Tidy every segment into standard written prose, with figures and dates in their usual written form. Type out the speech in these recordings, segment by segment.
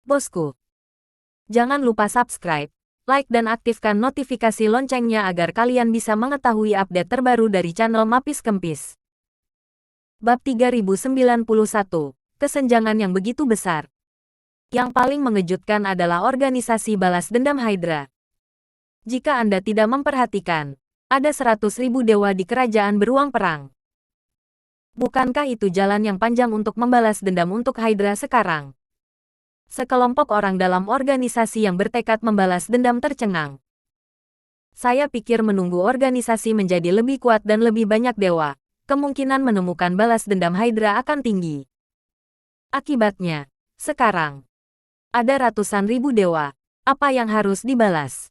Bosku, jangan lupa subscribe, like dan aktifkan notifikasi loncengnya agar kalian bisa mengetahui update terbaru dari channel Mapis Kempis. Bab 3091, Kesenjangan yang begitu besar. Yang paling mengejutkan adalah organisasi balas dendam Hydra. Jika Anda tidak memperhatikan, ada 100.000 dewa di kerajaan beruang perang. Bukankah itu jalan yang panjang untuk membalas dendam untuk Hydra sekarang? Sekelompok orang dalam organisasi yang bertekad membalas dendam tercengang. Saya pikir menunggu organisasi menjadi lebih kuat dan lebih banyak dewa, kemungkinan menemukan balas dendam Hydra akan tinggi. Akibatnya, sekarang, ada ratusan ribu dewa. Apa yang harus dibalas?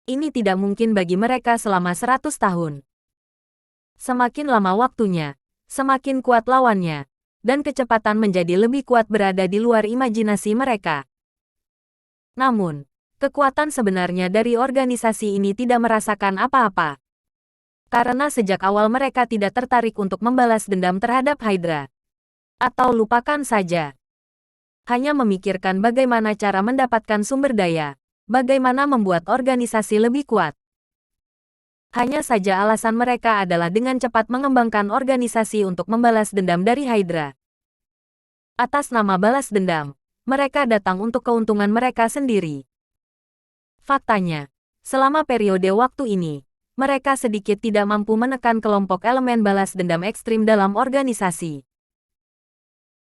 Ini tidak mungkin bagi mereka selama 100 tahun. Semakin lama waktunya, semakin kuat lawannya, dan kecepatan menjadi lebih kuat berada di luar imajinasi mereka. Namun, kekuatan sebenarnya dari organisasi ini tidak merasakan apa-apa. Karena sejak awal mereka tidak tertarik untuk membalas dendam terhadap Hydra. Atau lupakan saja. Hanya memikirkan bagaimana cara mendapatkan sumber daya, bagaimana membuat organisasi lebih kuat. Hanya saja alasan mereka adalah dengan cepat mengembangkan organisasi untuk membalas dendam dari Hydra. Atas nama balas dendam, mereka datang untuk keuntungan mereka sendiri. Faktanya, selama periode waktu ini, mereka sedikit tidak mampu menekan kelompok elemen balas dendam ekstrim dalam organisasi.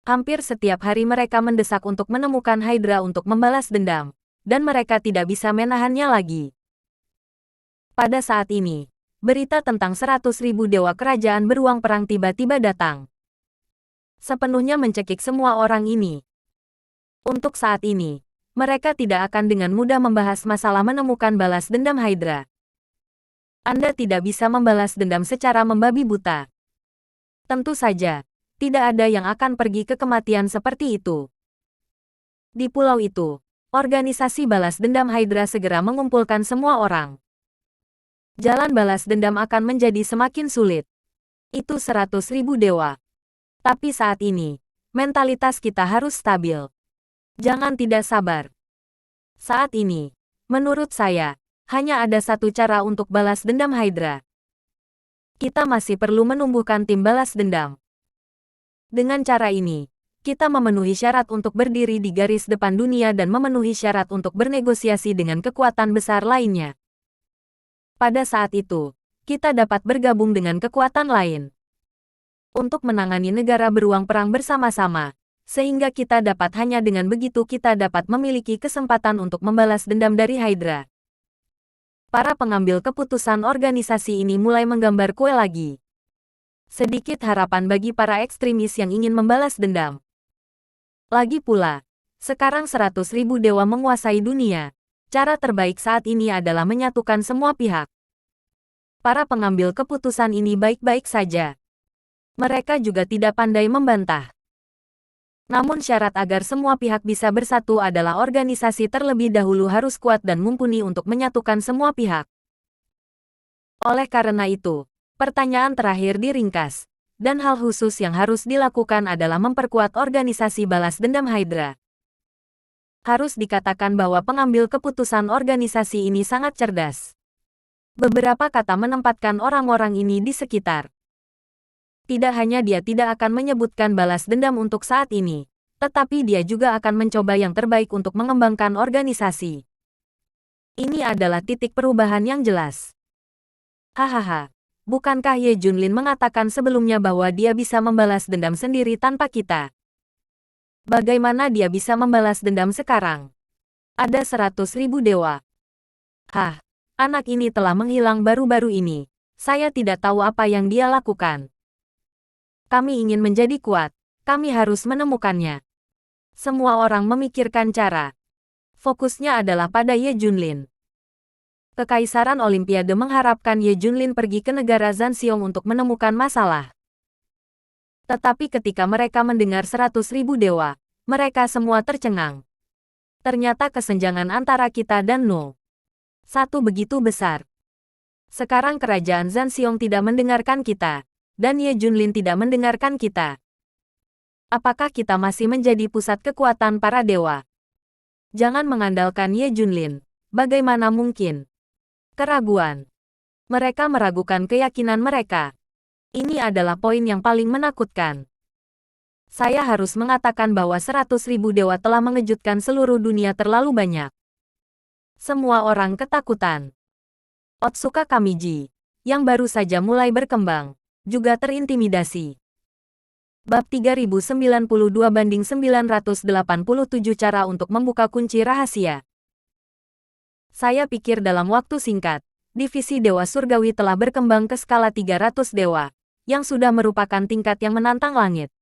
Hampir setiap hari mereka mendesak untuk menemukan Hydra untuk membalas dendam, dan mereka tidak bisa menahannya lagi. Pada saat ini, berita tentang 100.000 dewa kerajaan beruang perang tiba-tiba datang. Sepenuhnya mencekik semua orang ini. Untuk saat ini, mereka tidak akan dengan mudah membahas masalah menemukan balas dendam Hydra. Anda tidak bisa membalas dendam secara membabi buta. Tentu saja, tidak ada yang akan pergi ke kematian seperti itu. Di pulau itu, organisasi balas dendam Hydra segera mengumpulkan semua orang. Jalan balas dendam akan menjadi semakin sulit. Itu 100.000 dewa. Tapi saat ini, mentalitas kita harus stabil. Jangan tidak sabar. Saat ini, menurut saya, hanya ada satu cara untuk balas dendam Hydra. Kita masih perlu menumbuhkan tim balas dendam. Dengan cara ini, kita memenuhi syarat untuk berdiri di garis depan dunia dan memenuhi syarat untuk bernegosiasi dengan kekuatan besar lainnya. Pada saat itu, kita dapat bergabung dengan kekuatan lain untuk menangani negara beruang perang bersama-sama, sehingga kita dapat hanya dengan begitu kita dapat memiliki kesempatan untuk membalas dendam dari Hydra. Para pengambil keputusan organisasi ini mulai menggambar kue lagi. Sedikit harapan bagi para ekstremis yang ingin membalas dendam. Lagi pula, sekarang 100.000 dewa menguasai dunia. Cara terbaik saat ini adalah menyatukan semua pihak. Para pengambil keputusan ini baik-baik saja. Mereka juga tidak pandai membantah. Namun syarat agar semua pihak bisa bersatu adalah organisasi terlebih dahulu harus kuat dan mumpuni untuk menyatukan semua pihak. Oleh karena itu, pertanyaan terakhir diringkas, dan hal khusus yang harus dilakukan adalah memperkuat organisasi balas dendam Hydra. Harus dikatakan bahwa pengambil keputusan organisasi ini sangat cerdas. Beberapa kata menempatkan orang-orang ini di sekitar. Tidak hanya dia tidak akan menyebutkan balas dendam untuk saat ini, tetapi dia juga akan mencoba yang terbaik untuk mengembangkan organisasi. Ini adalah titik perubahan yang jelas. Hahaha, bukankah Ye Junlin mengatakan sebelumnya bahwa dia bisa membalas dendam sendiri tanpa kita? Bagaimana dia bisa membalas dendam sekarang? Ada 100.000 dewa. Hah, anak ini telah menghilang baru-baru ini. Saya tidak tahu apa yang dia lakukan. Kami ingin menjadi kuat. Kami harus menemukannya. Semua orang memikirkan cara. Fokusnya adalah pada Ye Junlin. Kekaisaran Olimpiade mengharapkan Ye Junlin pergi ke negara Zanxiong untuk menemukan masalah. Tetapi ketika mereka mendengar 100.000 dewa, mereka semua tercengang. Ternyata kesenjangan antara kita dan No. 1 begitu besar. Sekarang kerajaan Zanxiong tidak mendengarkan kita, dan Ye Junlin tidak mendengarkan kita. Apakah kita masih menjadi pusat kekuatan para dewa? Jangan mengandalkan Ye Junlin. Bagaimana mungkin? Keraguan. Mereka meragukan keyakinan mereka. Ini adalah poin yang paling menakutkan. Saya harus mengatakan bahwa 100.000 dewa telah mengejutkan seluruh dunia terlalu banyak. Semua orang ketakutan. Otsuka Kamiji, yang baru saja mulai berkembang, juga terintimidasi. Bab 3092/987 Cara untuk membuka kunci rahasia. Saya pikir dalam waktu singkat, divisi Dewa Surgawi telah berkembang ke skala 300 dewa, yang sudah merupakan tingkat yang menantang langit.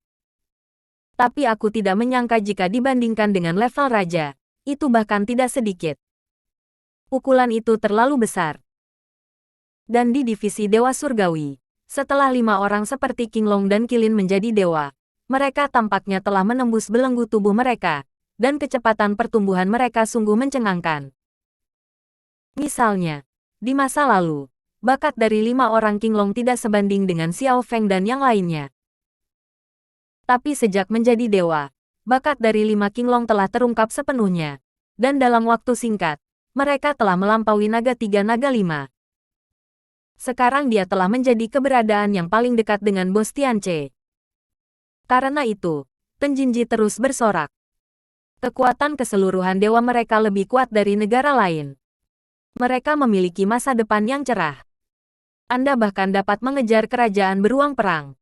Tapi aku tidak menyangka jika dibandingkan dengan level raja, itu bahkan tidak sedikit. Pukulan itu terlalu besar. Dan di divisi Dewa Surgawi, setelah 5 orang seperti Qinglong dan Qilin menjadi dewa, mereka tampaknya telah menembus belenggu tubuh mereka, dan kecepatan pertumbuhan mereka sungguh mencengangkan. Misalnya, di masa lalu, bakat dari 5 orang Qinglong tidak sebanding dengan Xiao Feng dan yang lainnya. Tapi sejak menjadi dewa, bakat dari 5 Qinglong telah terungkap sepenuhnya, dan dalam waktu singkat, mereka telah melampaui naga 3 naga 5. Sekarang dia telah menjadi keberadaan yang paling dekat dengan bos Tianche. Karena itu, Tenjinji terus bersorak. Kekuatan keseluruhan dewa mereka lebih kuat dari negara lain. Mereka memiliki masa depan yang cerah. Anda bahkan dapat mengejar kerajaan beruang perang.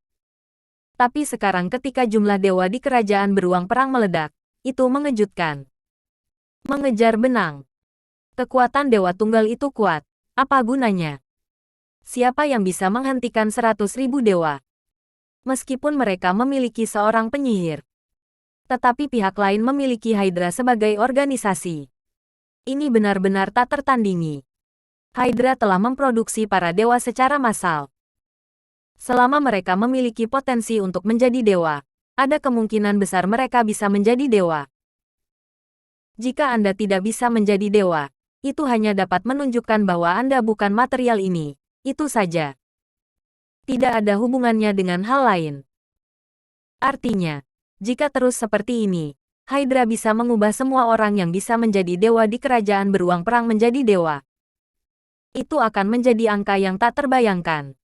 Tapi sekarang ketika jumlah dewa di kerajaan beruang perang meledak, itu mengejutkan. Mengejar benang. Kekuatan Dewa Tunggal itu kuat. Apa gunanya? Siapa yang bisa menghentikan 100.000 dewa? Meskipun mereka memiliki seorang penyihir. Tetapi pihak lain memiliki Hydra sebagai organisasi. Ini benar-benar tak tertandingi. Hydra telah memproduksi para dewa secara massal. Selama mereka memiliki potensi untuk menjadi dewa, ada kemungkinan besar mereka bisa menjadi dewa. Jika Anda tidak bisa menjadi dewa, itu hanya dapat menunjukkan bahwa Anda bukan material ini, itu saja. Tidak ada hubungannya dengan hal lain. Artinya, jika terus seperti ini, Hydra bisa mengubah semua orang yang bisa menjadi dewa di kerajaan beruang perang menjadi dewa. Itu akan menjadi angka yang tak terbayangkan.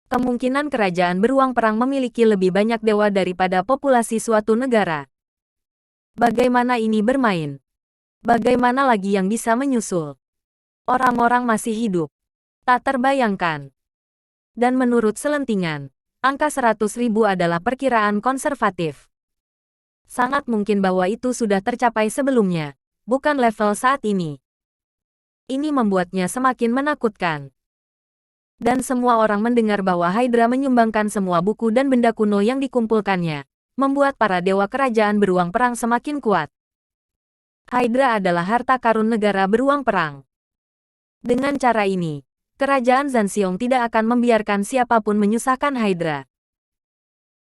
Kemungkinan kerajaan beruang perang memiliki lebih banyak dewa daripada populasi suatu negara. Bagaimana ini bermain? Bagaimana lagi yang bisa menyusul? Orang-orang masih hidup. Tak terbayangkan. Dan menurut selentingan, angka 100.000 adalah perkiraan konservatif. Sangat mungkin bahwa itu sudah tercapai sebelumnya, bukan level saat ini. Ini membuatnya semakin menakutkan. Dan semua orang mendengar bahwa Hydra menyumbangkan semua buku dan benda kuno yang dikumpulkannya, membuat para dewa kerajaan beruang perang semakin kuat. Hydra adalah harta karun negara beruang perang. Dengan cara ini, kerajaan Zanxiong tidak akan membiarkan siapapun menyusahkan Hydra.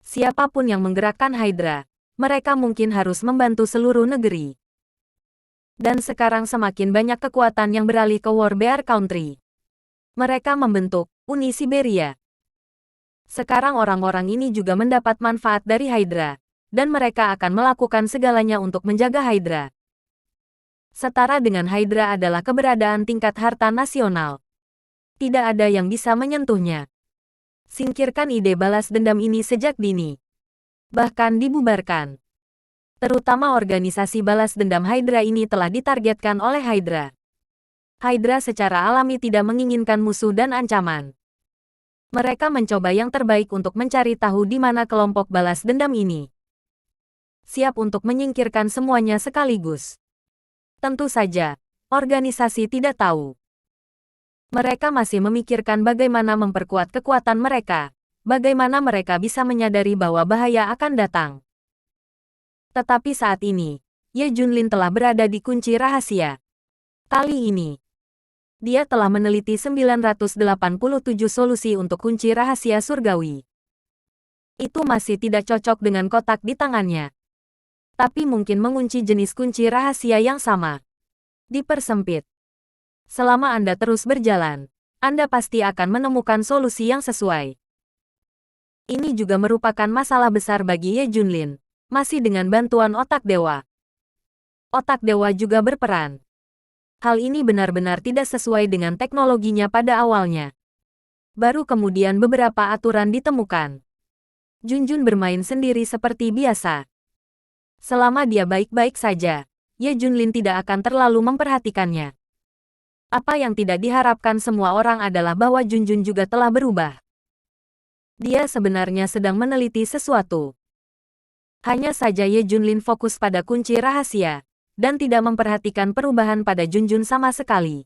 Siapapun yang menggerakkan Hydra, mereka mungkin harus membantu seluruh negeri. Dan sekarang semakin banyak kekuatan yang beralih ke War Bear Country. Mereka membentuk Uni Siberia. Sekarang orang-orang ini juga mendapat manfaat dari Hydra, dan mereka akan melakukan segalanya untuk menjaga Hydra. Setara dengan Hydra adalah keberadaan tingkat harta nasional. Tidak ada yang bisa menyentuhnya. Singkirkan ide balas dendam ini sejak dini. Bahkan dibubarkan. Terutama organisasi balas dendam Hydra ini telah ditargetkan oleh Hydra. Hydra secara alami tidak menginginkan musuh dan ancaman. Mereka mencoba yang terbaik untuk mencari tahu di mana kelompok balas dendam ini. Siap untuk menyingkirkan semuanya sekaligus. Tentu saja, organisasi tidak tahu. Mereka masih memikirkan bagaimana memperkuat kekuatan mereka, bagaimana mereka bisa menyadari bahwa bahaya akan datang. Tetapi saat ini, Ye Junlin telah berada di kunci rahasia. Kali ini, dia telah meneliti 987 solusi untuk kunci rahasia surgawi. Itu masih tidak cocok dengan kotak di tangannya. Tapi mungkin mengunci jenis kunci rahasia yang sama. Dipersempit. Selama Anda terus berjalan, Anda pasti akan menemukan solusi yang sesuai. Ini juga merupakan masalah besar bagi Ye Junlin, masih dengan bantuan otak dewa. Otak dewa juga berperan. Hal ini benar-benar tidak sesuai dengan teknologinya pada awalnya. Baru kemudian beberapa aturan ditemukan. Junjun bermain sendiri seperti biasa. Selama dia baik-baik saja, Ye Junlin tidak akan terlalu memperhatikannya. Apa yang tidak diharapkan semua orang adalah bahwa Junjun juga telah berubah. Dia sebenarnya sedang meneliti sesuatu. Hanya saja Ye Junlin fokus pada kunci rahasia, dan tidak memperhatikan perubahan pada Junjun sama sekali.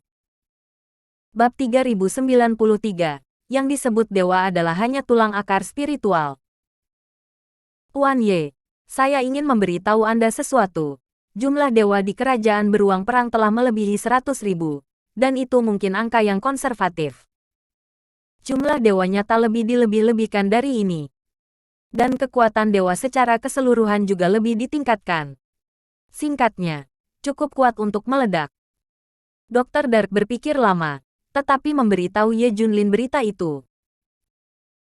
Bab 3093, yang disebut dewa adalah hanya tulang akar spiritual. Tuan Ye, saya ingin memberitahu Anda sesuatu. Jumlah dewa di kerajaan beruang perang telah melebihi 100.000, dan itu mungkin angka yang konservatif. Jumlah dewa nyata lebih dilebih-lebihkan dari ini. Dan kekuatan dewa secara keseluruhan juga lebih ditingkatkan. Singkatnya, cukup kuat untuk meledak. Dr. Dark berpikir lama, tetapi memberitahu Ye Junlin berita itu.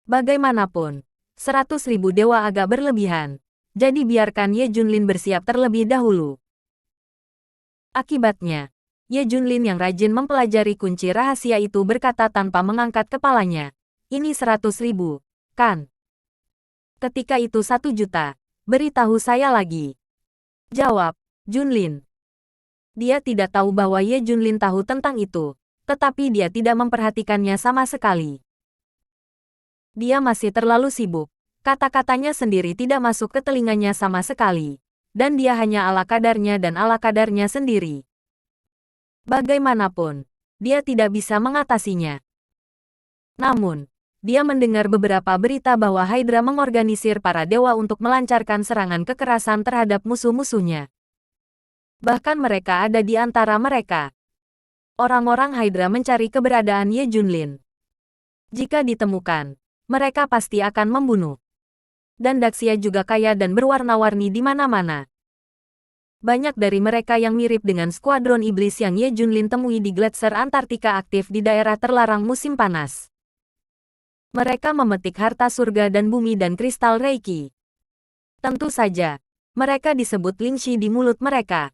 Bagaimanapun, 100.000 dewa agak berlebihan, jadi biarkan Ye Junlin bersiap terlebih dahulu. Akibatnya, Ye Junlin yang rajin mempelajari kunci rahasia itu berkata tanpa mengangkat kepalanya, ini 100.000, kan? Ketika itu 1 juta, beritahu saya lagi. Jawab Junlin. Dia tidak tahu bahwa Ye Junlin tahu tentang itu, tetapi dia tidak memperhatikannya sama sekali. Dia masih terlalu sibuk, kata-katanya sendiri tidak masuk ke telinganya sama sekali, dan dia hanya ala kadarnya dan ala kadarnya sendiri. Bagaimanapun, dia tidak bisa mengatasinya. Namun, dia mendengar beberapa berita bahwa Hydra mengorganisir para dewa untuk melancarkan serangan kekerasan terhadap musuh-musuhnya. Bahkan mereka ada di antara mereka. Orang-orang Hydra mencari keberadaan Ye Junlin. Jika ditemukan, mereka pasti akan membunuh. Dan Daxia juga kaya dan berwarna-warni di mana-mana. Banyak dari mereka yang mirip dengan skuadron iblis yang Ye Junlin temui di gletser Antartika aktif di daerah terlarang musim panas. Mereka memetik harta surga dan bumi dan kristal Reiki. Tentu saja, mereka disebut Lingxi di mulut mereka.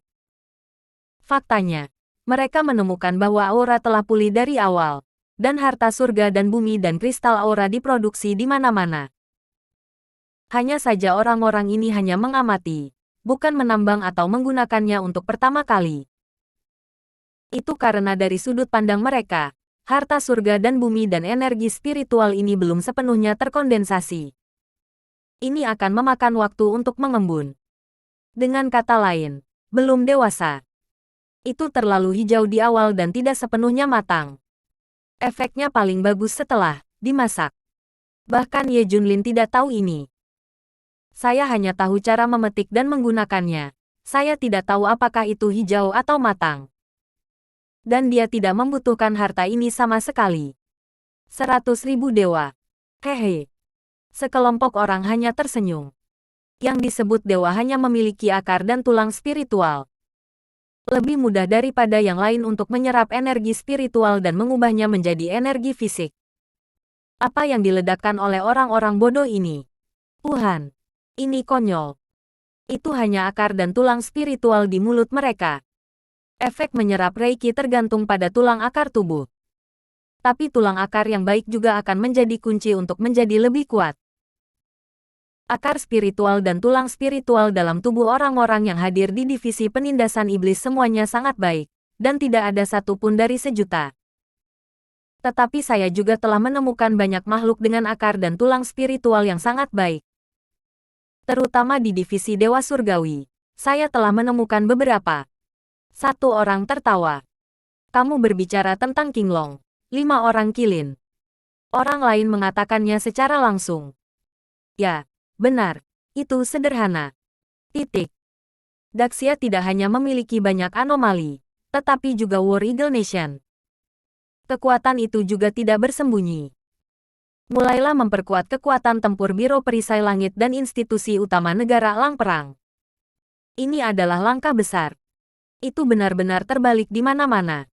Faktanya, mereka menemukan bahwa aura telah pulih dari awal, dan harta surga dan bumi dan kristal aura diproduksi di mana-mana. Hanya saja orang-orang ini hanya mengamati, bukan menambang atau menggunakannya untuk pertama kali. Itu karena dari sudut pandang mereka, harta surga dan bumi dan energi spiritual ini belum sepenuhnya terkondensasi. Ini akan memakan waktu untuk mengembun. Dengan kata lain, belum dewasa. Itu terlalu hijau di awal dan tidak sepenuhnya matang. Efeknya paling bagus setelah dimasak. Bahkan Ye Junlin tidak tahu ini. Saya hanya tahu cara memetik dan menggunakannya. Saya tidak tahu apakah itu hijau atau matang. Dan dia tidak membutuhkan harta ini sama sekali. 100.000 dewa. Hehe. Sekelompok orang hanya tersenyum. Yang disebut dewa hanya memiliki akar dan tulang spiritual. Lebih mudah daripada yang lain untuk menyerap energi spiritual dan mengubahnya menjadi energi fisik. Apa yang diledakkan oleh orang-orang bodoh ini? Tuhan, ini konyol. Itu hanya akar dan tulang spiritual di mulut mereka. Efek menyerap Reiki tergantung pada tulang akar tubuh. Tapi tulang akar yang baik juga akan menjadi kunci untuk menjadi lebih kuat. Akar spiritual dan tulang spiritual dalam tubuh orang-orang yang hadir di divisi penindasan iblis semuanya sangat baik, dan tidak ada satupun dari sejuta. Tetapi saya juga telah menemukan banyak makhluk dengan akar dan tulang spiritual yang sangat baik. Terutama di divisi Dewa Surgawi, saya telah menemukan beberapa. 1 orang tertawa. Kamu berbicara tentang Qinglong. 5 orang kilin. Orang lain mengatakannya secara langsung. Ya, benar. Itu sederhana. Titik. Daxia tidak hanya memiliki banyak anomali, tetapi juga War Eagle Nation. Kekuatan itu juga tidak bersembunyi. Mulailah memperkuat kekuatan tempur Biro Perisai Langit dan institusi utama negara Lang Perang. Ini adalah langkah besar. Itu benar-benar terbalik di mana-mana.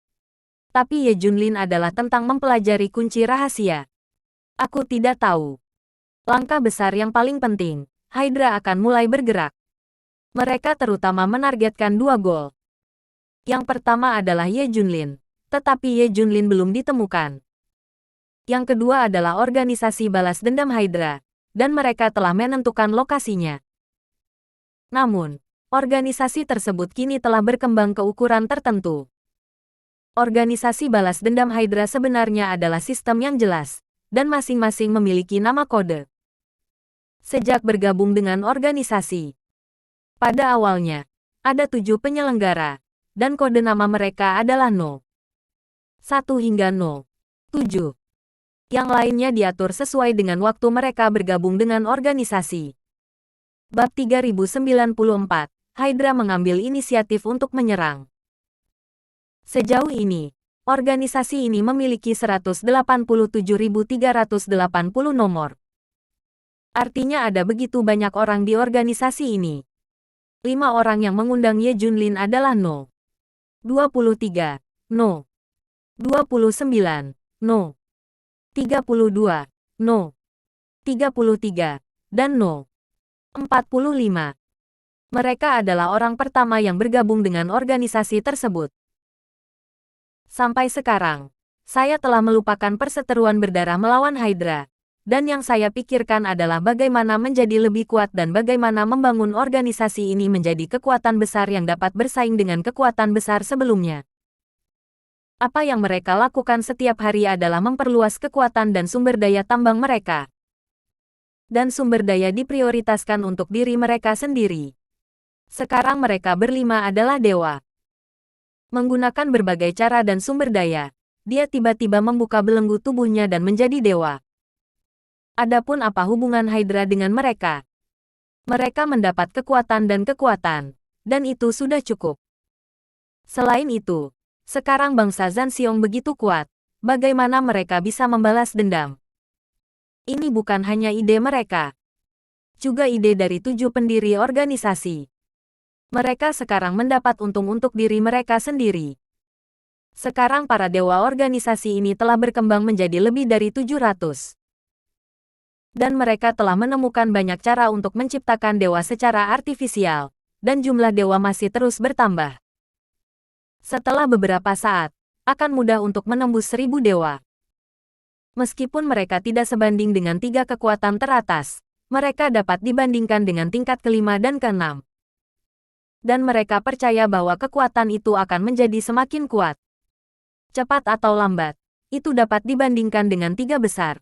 Tapi Ye Junlin adalah tentang mempelajari kunci rahasia. Aku tidak tahu. Langkah besar yang paling penting, Hydra akan mulai bergerak. Mereka terutama menargetkan 2 gol. Yang pertama adalah Ye Junlin, tetapi Ye Junlin belum ditemukan. Yang kedua adalah organisasi balas dendam Hydra, dan mereka telah menentukan lokasinya. Namun, organisasi tersebut kini telah berkembang ke ukuran tertentu. Organisasi balas dendam Hydra sebenarnya adalah sistem yang jelas, dan masing-masing memiliki nama kode. Sejak bergabung dengan organisasi, pada awalnya, ada 7 penyelenggara, dan kode nama mereka adalah No. 1 hingga No. 7. Yang lainnya diatur sesuai dengan waktu mereka bergabung dengan organisasi. Bab 3094, Hydra mengambil inisiatif untuk menyerang. Sejauh ini, organisasi ini memiliki 187.380 nomor. Artinya ada begitu banyak orang di organisasi ini. 5 orang yang mengundang Ye Junlin adalah No. 23, No. 29, No. 32, No. 33, dan No. 45. Mereka adalah orang pertama yang bergabung dengan organisasi tersebut. Sampai sekarang, saya telah melupakan perseteruan berdarah melawan Hydra. Dan yang saya pikirkan adalah bagaimana menjadi lebih kuat dan bagaimana membangun organisasi ini menjadi kekuatan besar yang dapat bersaing dengan kekuatan besar sebelumnya. Apa yang mereka lakukan setiap hari adalah memperluas kekuatan dan sumber daya tambang mereka. Dan sumber daya diprioritaskan untuk diri mereka sendiri. Sekarang mereka berlima adalah dewa. Menggunakan berbagai cara dan sumber daya, dia tiba-tiba membuka belenggu tubuhnya dan menjadi dewa. Adapun apa hubungan Hydra dengan mereka? Mereka mendapat kekuatan, dan itu sudah cukup. Selain itu, sekarang bangsa Zanxiong begitu kuat, bagaimana mereka bisa membalas dendam? Ini bukan hanya ide mereka, juga ide dari 7 pendiri organisasi. Mereka sekarang mendapat untung untuk diri mereka sendiri. Sekarang para dewa organisasi ini telah berkembang menjadi lebih dari 700. Dan mereka telah menemukan banyak cara untuk menciptakan dewa secara artifisial, dan jumlah dewa masih terus bertambah. Setelah beberapa saat, akan mudah untuk menembus 1000 dewa. Meskipun mereka tidak sebanding dengan 3 kekuatan teratas, mereka dapat dibandingkan dengan tingkat kelima dan keenam. Dan mereka percaya bahwa kekuatan itu akan menjadi semakin kuat. Cepat atau lambat, itu dapat dibandingkan dengan 3 besar.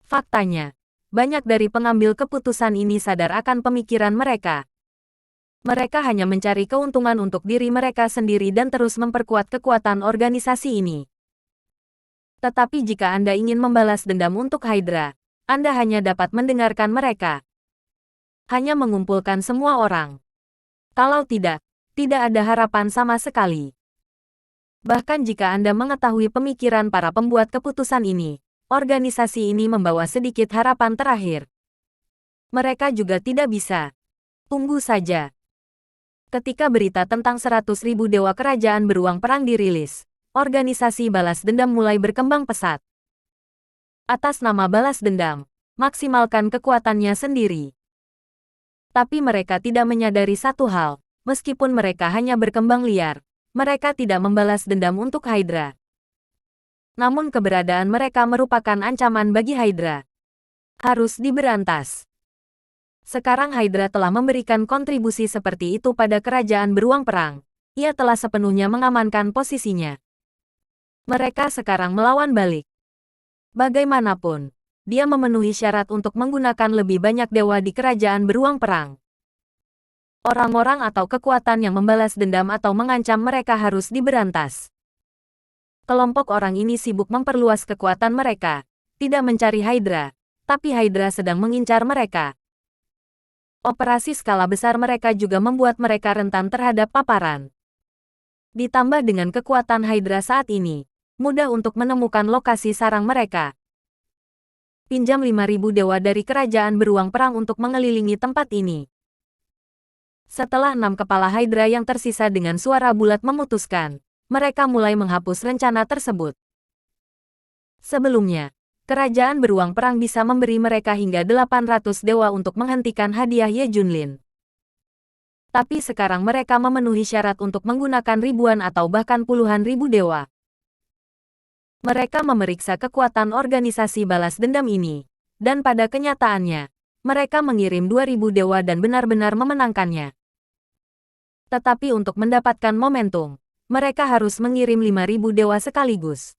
Faktanya, banyak dari pengambil keputusan ini sadar akan pemikiran mereka. Mereka hanya mencari keuntungan untuk diri mereka sendiri dan terus memperkuat kekuatan organisasi ini. Tetapi jika Anda ingin membalas dendam untuk Hydra, Anda hanya dapat mendengarkan mereka. Hanya mengumpulkan semua orang. Kalau tidak, tidak ada harapan sama sekali. Bahkan jika Anda mengetahui pemikiran para pembuat keputusan ini, organisasi ini membawa sedikit harapan terakhir. Mereka juga tidak bisa. Tunggu saja. Ketika berita tentang 100.000 dewa kerajaan beruang perang dirilis, organisasi balas dendam mulai berkembang pesat. Atas nama balas dendam, maksimalkan kekuatannya sendiri. Tapi mereka tidak menyadari satu hal, meskipun mereka hanya berkembang liar, mereka tidak membalas dendam untuk Hydra. Namun keberadaan mereka merupakan ancaman bagi Hydra. Harus diberantas. Sekarang Hydra telah memberikan kontribusi seperti itu pada kerajaan beruang perang. Ia telah sepenuhnya mengamankan posisinya. Mereka sekarang melawan balik. Bagaimanapun, dia memenuhi syarat untuk menggunakan lebih banyak dewa di kerajaan beruang perang. Orang-orang atau kekuatan yang membalas dendam atau mengancam mereka harus diberantas. Kelompok orang ini sibuk memperluas kekuatan mereka, tidak mencari Hydra, tapi Hydra sedang mengincar mereka. Operasi skala besar mereka juga membuat mereka rentan terhadap paparan. Ditambah dengan kekuatan Hydra saat ini, mudah untuk menemukan lokasi sarang mereka. Pinjam 5.000 dewa dari kerajaan beruang perang untuk mengelilingi tempat ini. Setelah 6 kepala Hydra yang tersisa dengan suara bulat memutuskan, mereka mulai menghapus rencana tersebut. Sebelumnya, kerajaan beruang perang bisa memberi mereka hingga 800 dewa untuk menghentikan hadiah Ye Junlin. Tapi sekarang mereka memenuhi syarat untuk menggunakan ribuan atau bahkan puluhan ribu dewa. Mereka memeriksa kekuatan organisasi balas dendam ini. Dan pada kenyataannya, mereka mengirim 2000 dewa dan benar-benar memenangkannya. Tetapi untuk mendapatkan momentum, mereka harus mengirim 5000 dewa sekaligus.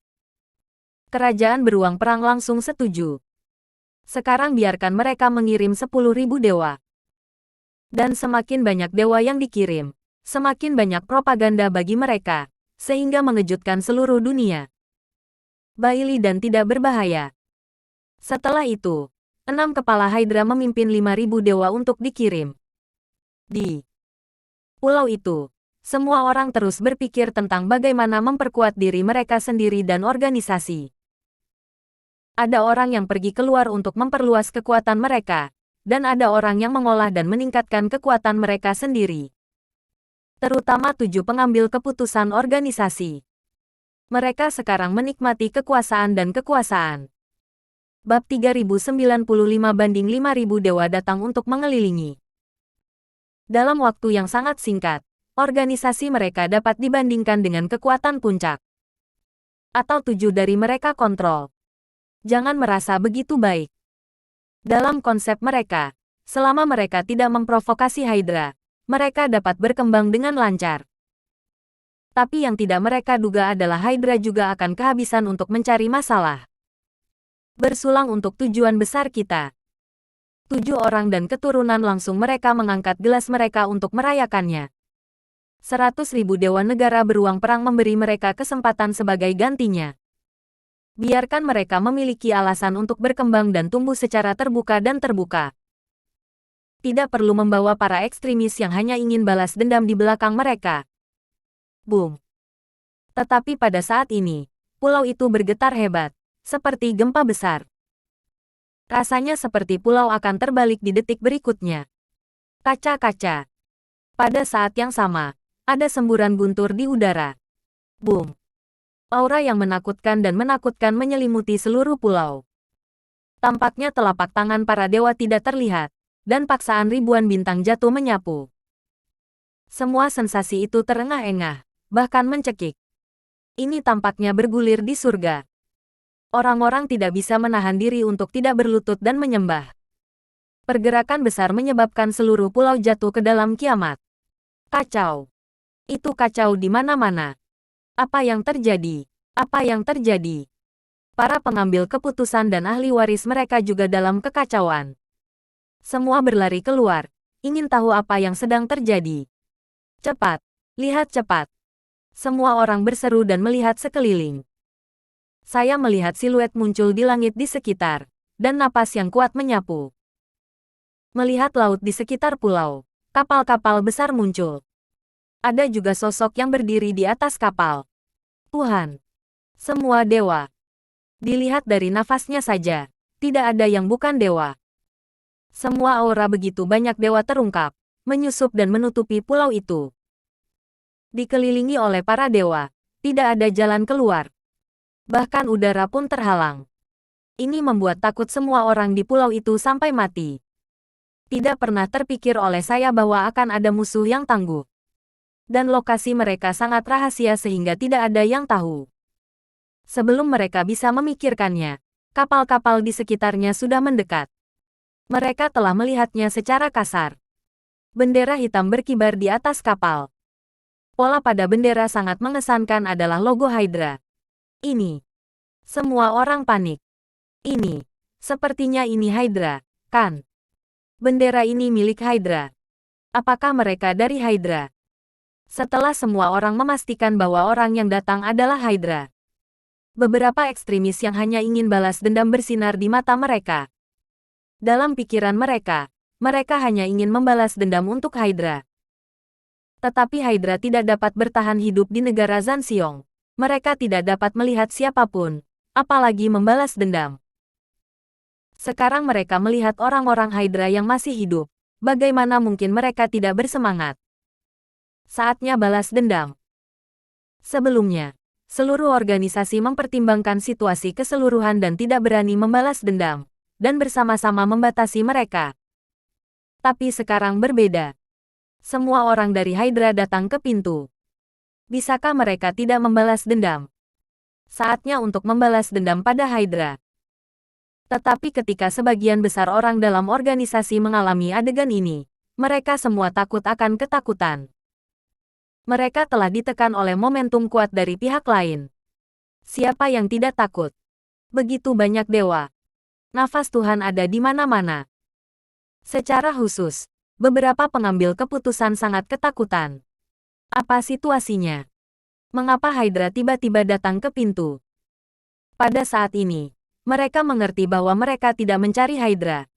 Kerajaan beruang perang langsung setuju. Sekarang biarkan mereka mengirim 10.000 dewa. Dan semakin banyak dewa yang dikirim, semakin banyak propaganda bagi mereka, sehingga mengejutkan seluruh dunia. Bailey dan tidak berbahaya. Setelah itu, 6 kepala Hydra memimpin 5000 dewa untuk dikirim. Di pulau itu, semua orang terus berpikir tentang bagaimana memperkuat diri mereka sendiri dan organisasi. Ada orang yang pergi keluar untuk memperluas kekuatan mereka, dan ada orang yang mengolah dan meningkatkan kekuatan mereka sendiri. Terutama 7 pengambil keputusan organisasi. Mereka sekarang menikmati kekuasaan dan kekuasaan. Bab 3095/5000 dewa datang untuk mengelilingi. Dalam waktu yang sangat singkat, organisasi mereka dapat dibandingkan dengan kekuatan puncak. Atau 7 dari mereka kontrol. Jangan merasa begitu baik. Dalam konsep mereka, selama mereka tidak memprovokasi Hydra, mereka dapat berkembang dengan lancar. Tapi yang tidak mereka duga adalah Hydra juga akan kehabisan untuk mencari masalah. Bersulang untuk tujuan besar kita. 7 orang dan keturunan langsung mereka mengangkat gelas mereka untuk merayakannya. 100.000 dewa negara beruang perang memberi mereka kesempatan sebagai gantinya. Biarkan mereka memiliki alasan untuk berkembang dan tumbuh secara terbuka dan terbuka. Tidak perlu membawa para ekstremis yang hanya ingin balas dendam di belakang mereka. Boom. Tetapi pada saat ini, pulau itu bergetar hebat, seperti gempa besar. Rasanya seperti pulau akan terbalik di detik berikutnya. Kaca-kaca. Pada saat yang sama, ada semburan guntur di udara. Boom. Aura yang menakutkan dan menakutkan menyelimuti seluruh pulau. Tampaknya telapak tangan para dewa tidak terlihat, dan paksaan ribuan bintang jatuh menyapu. Semua sensasi itu terengah-engah, bahkan mencekik. Ini tampaknya bergulir di surga. Orang-orang tidak bisa menahan diri untuk tidak berlutut dan menyembah. Pergerakan besar menyebabkan seluruh pulau jatuh ke dalam kiamat. Kacau. Itu kacau di mana-mana. Apa yang terjadi? Apa yang terjadi? Para pengambil keputusan dan ahli waris mereka juga dalam kekacauan. Semua berlari keluar, ingin tahu apa yang sedang terjadi. Cepat, lihat cepat. Semua orang berseru dan melihat sekeliling. Saya melihat siluet muncul di langit di sekitar, dan napas yang kuat menyapu. Melihat laut di sekitar pulau, kapal-kapal besar muncul. Ada juga sosok yang berdiri di atas kapal. Tuhan. Semua dewa. Dilihat dari nafasnya saja, tidak ada yang bukan dewa. Semua aura begitu banyak dewa terungkap, menyusup dan menutupi pulau itu. Dikelilingi oleh para dewa, tidak ada jalan keluar. Bahkan udara pun terhalang. Ini membuat takut semua orang di pulau itu sampai mati. Tidak pernah terpikir oleh saya bahwa akan ada musuh yang tangguh. Dan lokasi mereka sangat rahasia sehingga tidak ada yang tahu. Sebelum mereka bisa memikirkannya, kapal-kapal di sekitarnya sudah mendekat. Mereka telah melihatnya secara kasar. Bendera hitam berkibar di atas kapal. Pola pada bendera sangat mengesankan adalah logo Hydra. Ini. Semua orang panik. Ini. Sepertinya ini Hydra, kan? Bendera ini milik Hydra. Apakah mereka dari Hydra? Setelah semua orang memastikan bahwa orang yang datang adalah Hydra. Beberapa ekstremis yang hanya ingin balas dendam bersinar di mata mereka. Dalam pikiran mereka, mereka hanya ingin membalas dendam untuk Hydra. Tetapi Hydra tidak dapat bertahan hidup di negara Zanxiong. Mereka tidak dapat melihat siapapun, apalagi membalas dendam. Sekarang mereka melihat orang-orang Hydra yang masih hidup. Bagaimana mungkin mereka tidak bersemangat? Saatnya balas dendam. Sebelumnya, seluruh organisasi mempertimbangkan situasi keseluruhan dan tidak berani membalas dendam, dan bersama-sama membatasi mereka. Tapi sekarang berbeda. Semua orang dari Hydra datang ke pintu. Bisakah mereka tidak membalas dendam? Saatnya untuk membalas dendam pada Hydra. Tetapi ketika sebagian besar orang dalam organisasi mengalami adegan ini, mereka semua takut akan ketakutan. Mereka telah ditekan oleh momentum kuat dari pihak lain. Siapa yang tidak takut? Begitu banyak dewa. Nafas Tuhan ada di mana-mana. Secara khusus, beberapa pengambil keputusan sangat ketakutan. Apa situasinya? Mengapa Hydra tiba-tiba datang ke pintu? Pada saat ini, mereka mengerti bahwa mereka tidak mencari Hydra.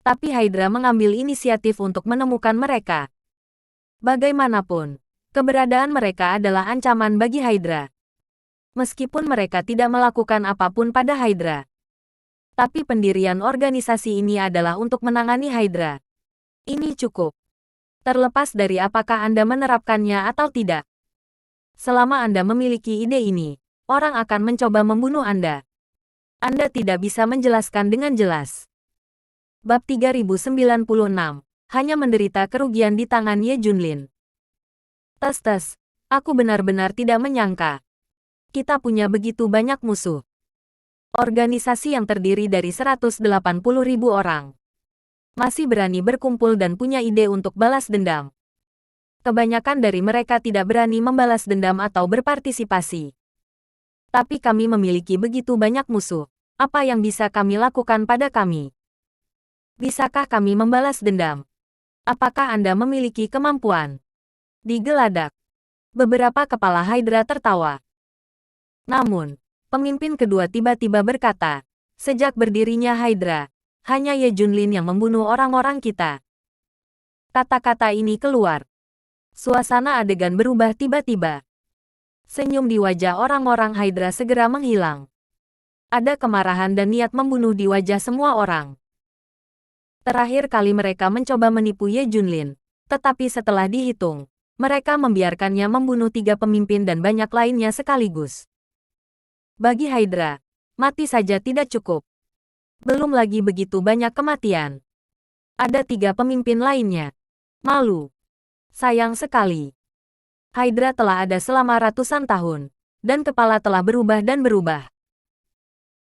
Tapi Hydra mengambil inisiatif untuk menemukan mereka. Bagaimanapun, keberadaan mereka adalah ancaman bagi Hydra. Meskipun mereka tidak melakukan apapun pada Hydra. Tapi pendirian organisasi ini adalah untuk menangani Hydra. Ini cukup. Terlepas dari apakah Anda menerapkannya atau tidak. Selama Anda memiliki ide ini, orang akan mencoba membunuh Anda. Anda tidak bisa menjelaskan dengan jelas. Bab 3096. Hanya menderita kerugian di tangan Ye Junlin. Tes, aku benar-benar tidak menyangka. Kita punya begitu banyak musuh. Organisasi yang terdiri dari 180.000 orang. Masih berani berkumpul dan punya ide untuk balas dendam. Kebanyakan dari mereka tidak berani membalas dendam atau berpartisipasi. Tapi kami memiliki begitu banyak musuh. Apa yang bisa kami lakukan pada kami? Bisakah kami membalas dendam? Apakah Anda memiliki kemampuan? Digeladak. Beberapa kepala Hydra tertawa. Namun, pemimpin kedua tiba-tiba berkata, sejak berdirinya Hydra, hanya Ye Junlin yang membunuh orang-orang kita. Kata-kata ini keluar. Suasana adegan berubah tiba-tiba. Senyum di wajah orang-orang Hydra segera menghilang. Ada kemarahan dan niat membunuh di wajah semua orang. Terakhir kali mereka mencoba menipu Ye Junlin, tetapi setelah dihitung, mereka membiarkannya membunuh 3 pemimpin dan banyak lainnya sekaligus. Bagi Hydra, mati saja tidak cukup. Belum lagi begitu banyak kematian. Ada 3 pemimpin lainnya. Malu. Sayang sekali. Hydra telah ada selama ratusan tahun, dan kepala telah berubah dan berubah.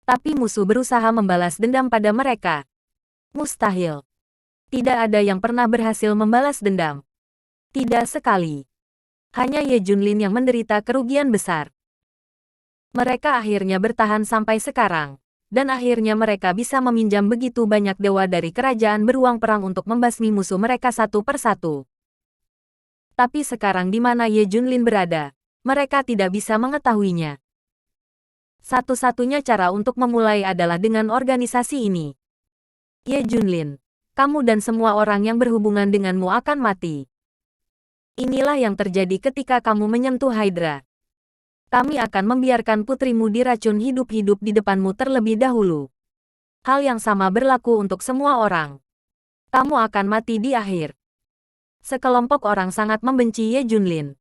Tapi musuh berusaha membalas dendam pada mereka. Mustahil. Tidak ada yang pernah berhasil membalas dendam. Tidak sekali. Hanya Ye Junlin yang menderita kerugian besar. Mereka akhirnya bertahan sampai sekarang. Dan akhirnya mereka bisa meminjam begitu banyak dewa dari kerajaan beruang perang untuk membasmi musuh mereka satu persatu. Tapi sekarang di mana Ye Junlin berada, mereka tidak bisa mengetahuinya. Satu-satunya cara untuk memulai adalah dengan organisasi ini. Ye Junlin, kamu dan semua orang yang berhubungan denganmu akan mati. Inilah yang terjadi ketika kamu menyentuh Hydra. Kami akan membiarkan putrimu diracun hidup-hidup di depanmu terlebih dahulu. Hal yang sama berlaku untuk semua orang. Kamu akan mati di akhir. Sekelompok orang sangat membenci Ye Junlin.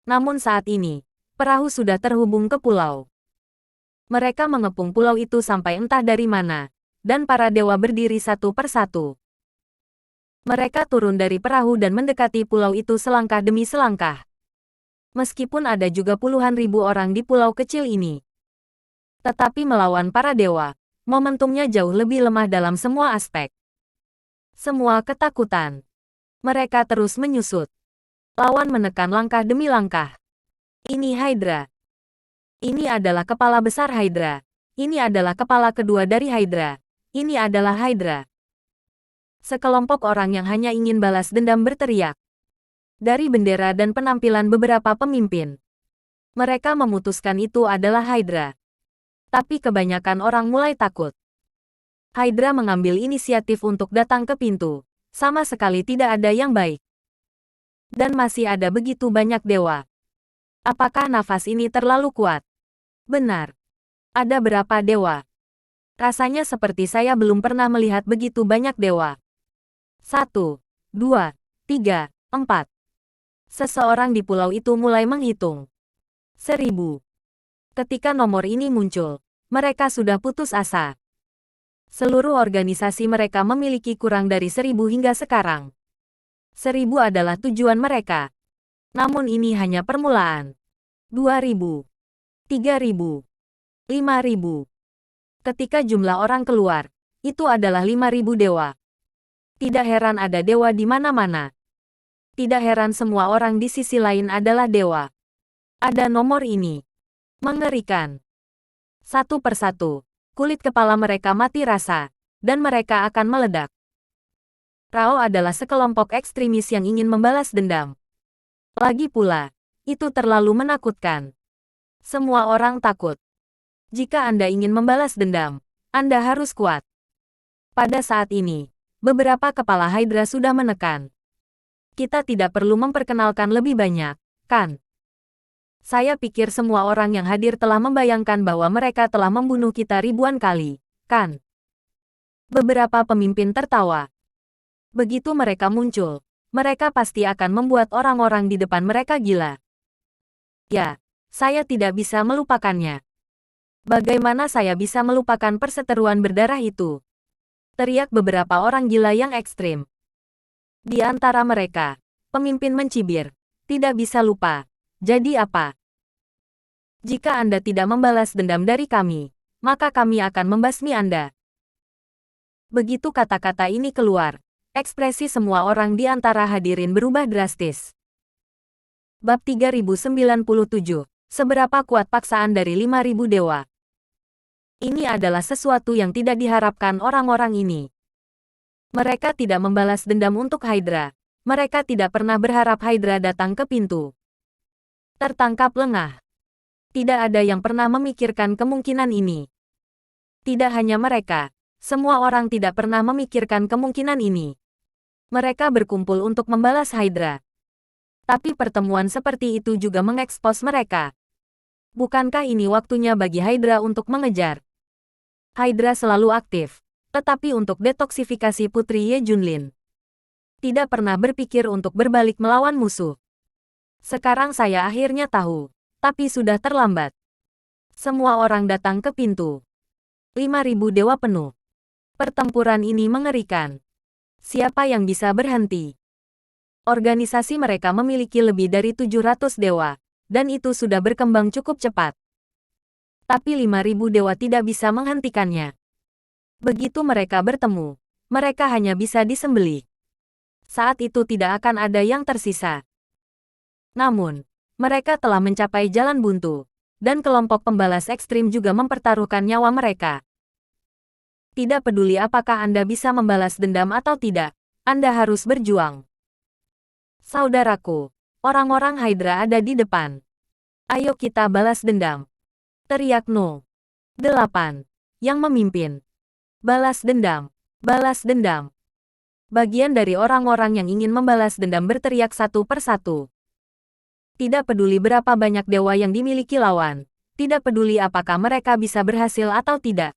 Namun saat ini, perahu sudah terhubung ke pulau. Mereka mengepung pulau itu sampai entah dari mana, dan para dewa berdiri satu persatu. Mereka turun dari perahu dan mendekati pulau itu selangkah demi selangkah. Meskipun ada juga puluhan ribu orang di pulau kecil ini. Tetapi melawan para dewa, momentumnya jauh lebih lemah dalam semua aspek. Semua ketakutan. Mereka terus menyusut. Lawan menekan langkah demi langkah. Ini Hydra. Ini adalah kepala besar Hydra. Ini adalah kepala kedua dari Hydra. Ini adalah Hydra. Sekelompok orang yang hanya ingin balas dendam berteriak. Dari bendera dan penampilan beberapa pemimpin, mereka memutuskan itu adalah Hydra. Tapi kebanyakan orang mulai takut. Hydra mengambil inisiatif untuk datang ke pintu. Sama sekali tidak ada yang baik. Dan masih ada begitu banyak dewa. Apakah nafas ini terlalu kuat? Benar. Ada berapa dewa? Rasanya seperti saya belum pernah melihat begitu banyak dewa. 1, 2, 3, 4. Seseorang di pulau itu mulai menghitung. 1000. Ketika nomor ini muncul, mereka sudah putus asa. Seluruh organisasi mereka memiliki kurang dari 1000 hingga sekarang. 1000 adalah tujuan mereka. Namun ini hanya permulaan. 2000, 3000, 5000. Ketika jumlah orang keluar, itu adalah 5000 dewa. Tidak heran ada dewa di mana-mana. Tidak heran semua orang di sisi lain adalah dewa. Ada nomor ini. Mengerikan. Satu persatu, kulit kepala mereka mati rasa, dan mereka akan meledak. Rao adalah sekelompok ekstremis yang ingin membalas dendam. Lagi pula, itu terlalu menakutkan. Semua orang takut. Jika Anda ingin membalas dendam, Anda harus kuat. Pada saat ini, beberapa kepala Hydra sudah menekan. Kita tidak perlu memperkenalkan lebih banyak, kan? Saya pikir semua orang yang hadir telah membayangkan bahwa mereka telah membunuh kita ribuan kali, kan? Beberapa pemimpin tertawa. Begitu mereka muncul, mereka pasti akan membuat orang-orang di depan mereka gila. Ya, saya tidak bisa melupakannya. Bagaimana saya bisa melupakan perseteruan berdarah itu? Teriak beberapa orang gila yang ekstrim. Di antara mereka, pemimpin mencibir. Tidak bisa lupa. Jadi apa? Jika Anda tidak membalas dendam dari kami, maka kami akan membasmi Anda. Begitu kata-kata ini keluar, ekspresi semua orang di antara hadirin berubah drastis. Bab 3097. Seberapa kuat paksaan dari 5000 dewa? Ini adalah sesuatu yang tidak diharapkan orang-orang ini. Mereka tidak membalas dendam untuk Hydra. Mereka tidak pernah berharap Hydra datang ke pintu. Tertangkap lengah. Tidak ada yang pernah memikirkan kemungkinan ini. Tidak hanya mereka, semua orang tidak pernah memikirkan kemungkinan ini. Mereka berkumpul untuk membalas Hydra. Tapi pertemuan seperti itu juga mengekspos mereka. Bukankah ini waktunya bagi Hydra untuk mengejar? Hydra selalu aktif, tetapi untuk detoksifikasi Putri Ye Junlin. Tidak pernah berpikir untuk berbalik melawan musuh. Sekarang saya akhirnya tahu, tapi sudah terlambat. Semua orang datang ke pintu. 5000 dewa penuh. Pertempuran ini mengerikan. Siapa yang bisa berhenti? Organisasi mereka memiliki lebih dari 700 dewa, dan itu sudah berkembang cukup cepat. Tapi 5000 dewa tidak bisa menghentikannya. Begitu mereka bertemu, mereka hanya bisa disembelih. Saat itu tidak akan ada yang tersisa. Namun, mereka telah mencapai jalan buntu, dan kelompok pembalas ekstrim juga mempertaruhkan nyawa mereka. Tidak peduli apakah Anda bisa membalas dendam atau tidak, Anda harus berjuang. Saudaraku, orang-orang Hydra ada di depan. Ayo kita balas dendam. Teriak No. 8. Yang memimpin. Balas dendam. Balas dendam. Bagian dari orang-orang yang ingin membalas dendam berteriak satu persatu. Tidak peduli berapa banyak dewa yang dimiliki lawan. Tidak peduli apakah mereka bisa berhasil atau tidak.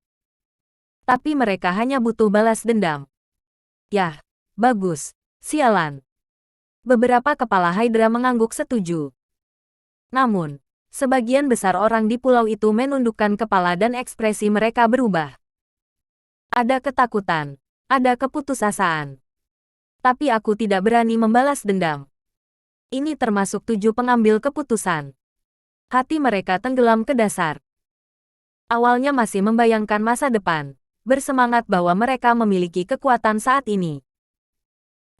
Tapi mereka hanya butuh balas dendam. Yah, bagus. Sialan. Beberapa kepala Hydra mengangguk setuju. Namun, sebagian besar orang di pulau itu menundukkan kepala dan ekspresi mereka berubah. Ada ketakutan. Ada keputusasaan. Tapi aku tidak berani membalas dendam. Ini termasuk 7 pengambil keputusan. Hati mereka tenggelam ke dasar. Awalnya masih membayangkan masa depan. Bersemangat bahwa mereka memiliki kekuatan saat ini.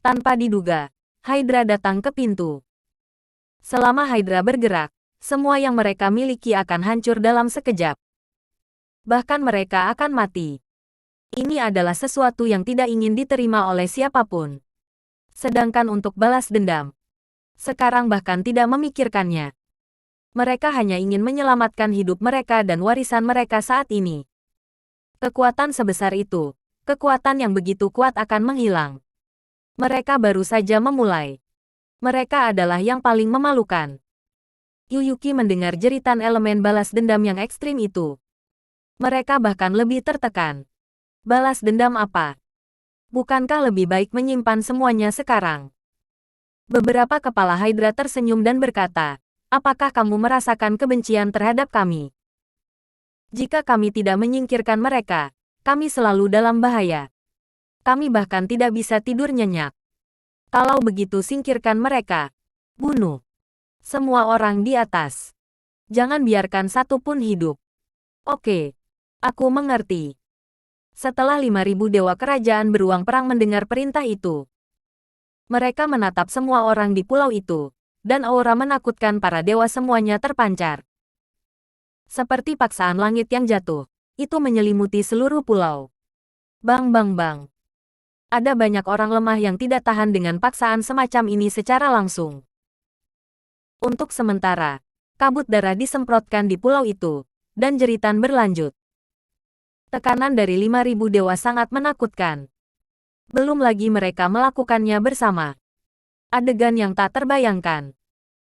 Tanpa diduga, Hydra datang ke pintu. Selama Hydra bergerak, semua yang mereka miliki akan hancur dalam sekejap. Bahkan mereka akan mati. Ini adalah sesuatu yang tidak ingin diterima oleh siapapun. Sedangkan untuk balas dendam, sekarang bahkan tidak memikirkannya. Mereka hanya ingin menyelamatkan hidup mereka dan warisan mereka saat ini. Kekuatan sebesar itu, kekuatan yang begitu kuat akan menghilang. Mereka baru saja memulai. Mereka adalah yang paling memalukan. Yuyuki mendengar jeritan elemen balas dendam yang ekstrim itu. Mereka bahkan lebih tertekan. Balas dendam apa? Bukankah lebih baik menyimpan semuanya sekarang? Beberapa kepala Hydra tersenyum dan berkata, apakah kamu merasakan kebencian terhadap kami? Jika kami tidak menyingkirkan mereka, kami selalu dalam bahaya. Kami bahkan tidak bisa tidur nyenyak. Kalau begitu singkirkan mereka. Bunuh semua orang di atas. Jangan biarkan satu pun hidup. Oke. Aku mengerti. Setelah 5.000 dewa kerajaan beruang perang mendengar perintah itu, mereka menatap semua orang di pulau itu, dan aura menakutkan para dewa semuanya terpancar. Seperti paksaan langit yang jatuh, itu menyelimuti seluruh pulau. Bang bang bang. Ada banyak orang lemah yang tidak tahan dengan paksaan semacam ini secara langsung. Untuk sementara, kabut darah disemprotkan di pulau itu, dan jeritan berlanjut. Tekanan dari 5.000 dewa sangat menakutkan. Belum lagi mereka melakukannya bersama. Adegan yang tak terbayangkan.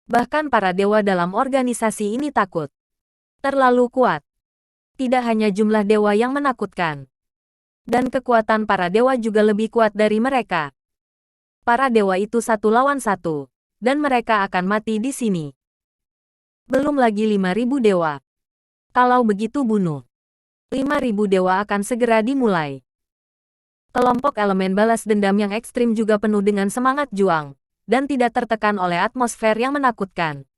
Bahkan para dewa dalam organisasi ini takut. Terlalu kuat. Tidak hanya jumlah dewa yang menakutkan. Dan kekuatan para dewa juga lebih kuat dari mereka. Para dewa itu satu lawan satu, dan mereka akan mati di sini. Belum lagi 5.000 dewa. Kalau begitu bunuh. 5.000 dewa akan segera dimulai. Kelompok elemen balas dendam yang ekstrim juga penuh dengan semangat juang, dan tidak tertekan oleh atmosfer yang menakutkan.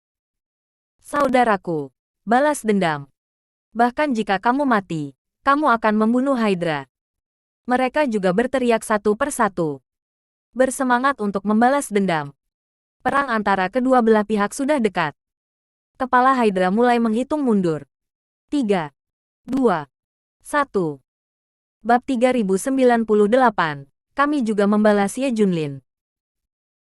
Saudaraku, balas dendam. Bahkan jika kamu mati, kamu akan membunuh Hydra. Mereka juga berteriak satu persatu. Bersemangat untuk membalas dendam. Perang antara kedua belah pihak sudah dekat. Kepala Hydra mulai menghitung mundur. 3, 2, 1. Bab 3098. Kami juga membalas Ye Junlin.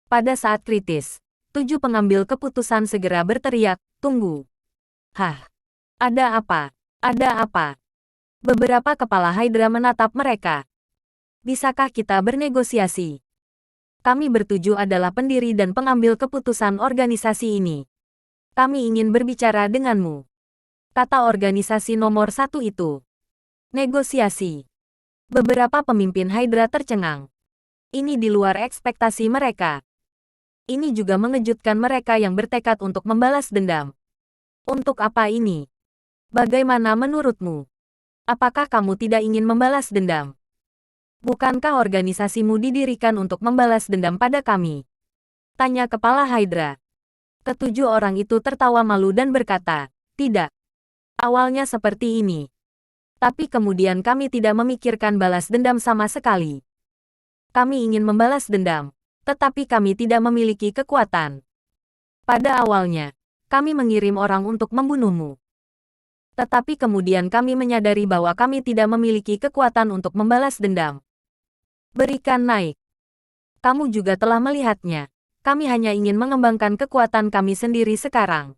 Pada saat kritis, 7 pengambil keputusan segera berteriak, tunggu. Hah? Ada apa? Ada apa? Beberapa kepala Hydra menatap mereka. Bisakah kita bernegosiasi? Kami bertujuh adalah pendiri dan pengambil keputusan organisasi ini. Kami ingin berbicara denganmu. Kata organisasi nomor 1 itu. Negosiasi. Beberapa pemimpin Hydra tercengang. Ini di luar ekspektasi mereka. Ini juga mengejutkan mereka yang bertekad untuk membalas dendam. Untuk apa ini? Bagaimana menurutmu? Apakah kamu tidak ingin membalas dendam? Bukankah organisasimu didirikan untuk membalas dendam pada kami? Tanya kepala Hydra. Ketujuh orang itu tertawa malu dan berkata, tidak. Awalnya seperti ini. Tapi kemudian kami tidak memikirkan balas dendam sama sekali. Kami ingin membalas dendam, tetapi kami tidak memiliki kekuatan. Pada awalnya, kami mengirim orang untuk membunuhmu. Tetapi kemudian kami menyadari bahwa kami tidak memiliki kekuatan untuk membalas dendam. Berikan naik. Kamu juga telah melihatnya. Kami hanya ingin mengembangkan kekuatan kami sendiri sekarang.